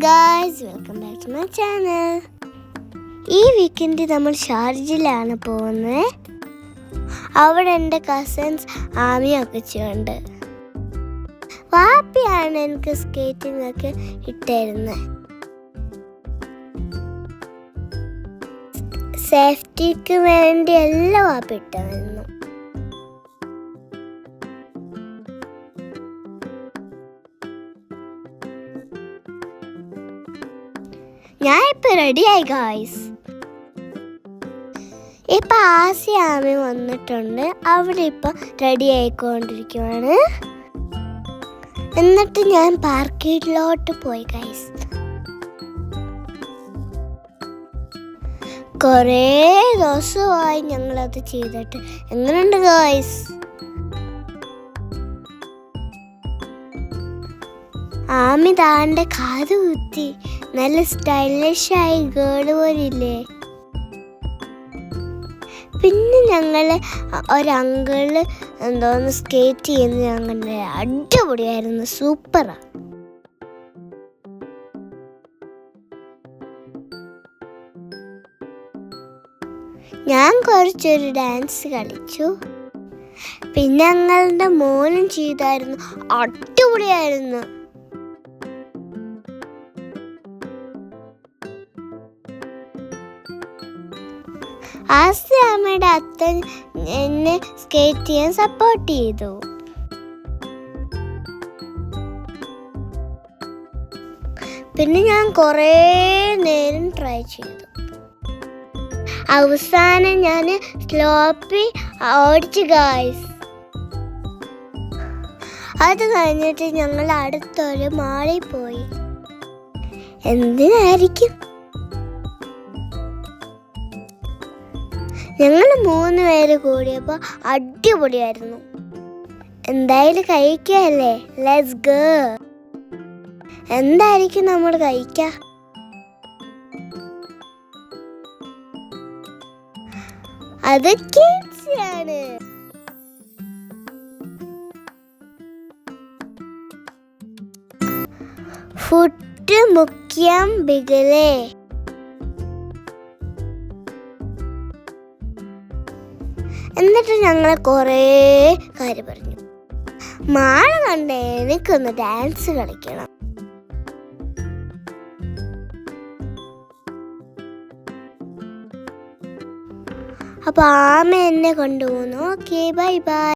Guys, welcome back to my channel. ഈ weekend നമ്മൾ ഷാർജയിലാണ് പോകുന്നത്. അവിടെ എൻ്റെ കസിൻസ് ആമിയൊക്കെ ചെയ്യുന്നുണ്ട്. വാപ്പിയാണ് എനിക്ക് സ്കേറ്റിംഗ് ഒക്കെ ഇട്ടായിരുന്നത്. സേഫ്റ്റിക്ക് വേണ്ടി എല്ലാം വാപ്പി ഇട്ടായിരുന്നു. ഞാൻ ഇപ്പൊ റെഡിയായി ഗായ്സ്. ഇപ്പൊ ആമി വന്നിട്ടുണ്ട്. അവിടെ ഇപ്പൊ റെഡി ആയിക്കൊണ്ടിരിക്കുവാണ്. എന്നിട്ട് ഞാൻ പാർക്കിലോട്ട് പോയി ഗായ്സ്. കുറേ ദിവസമായി ഞങ്ങളത് ചെയ്തിട്ട്. എങ്ങനെയുണ്ട് ഗായ്സ്? ആമി താൻ്റെ കാത് കുത്തി നല്ല സ്റ്റൈലിഷായി ഗേള് പോലില്ലേ. പിന്നെ ഞങ്ങള് ഒരങ്കിള് എന്തോന്ന് സ്കേറ്റ് ചെയ്യുന്ന ഞങ്ങളുടെ അടിപൊളിയായിരുന്നു, സൂപ്പറാ. ഞാൻ കുറച്ചൊരു ഡാൻസ് കളിച്ചു. പിന്നെ ഞങ്ങളുടെ മോനും ചെയ്തായിരുന്നു, അടിപൊളിയായിരുന്നു. ആമയുടെ അച്ഛൻ എന്നെ സ്കേറ്റ് ചെയ്യാൻ സപ്പോർട്ട് ചെയ്തു. പിന്നെ ഞാൻ കുറേ നേരം ട്രൈ ചെയ്തു. അവസാനം ഞാൻ സ്ലോപ്പി ഓടിച്ചു ഗായ്സ്. അത് കഴിഞ്ഞിട്ട് ഞങ്ങൾ അടുത്തൊരു മാളിൽ പോയി. എന്തിനായിരിക്കും? ഞങ്ങൾ 3 പേര് കൂടിയപ്പോൾ അടിപൊളിയായിരുന്നു. എന്തായാലും കഴിക്കല്ലേ, ലെറ്റ്സ് ഗോ. എന്തായിരിക്കും നമ്മൾ കഴിക്കുക? അത് കിഡ്സാണ്. ഫുഡ് മുഖ്യം ബിഗലേ. എന്നിട്ട് ഞങ്ങൾ കുറേ കാര്യം പറഞ്ഞു. മാള കണ്ട എനിക്കൊന്ന് ഡാൻസ് കളിക്കണം. അപ്പൊ ആമ എന്നെ കൊണ്ടുപോകുന്നു. Okay, bye bye.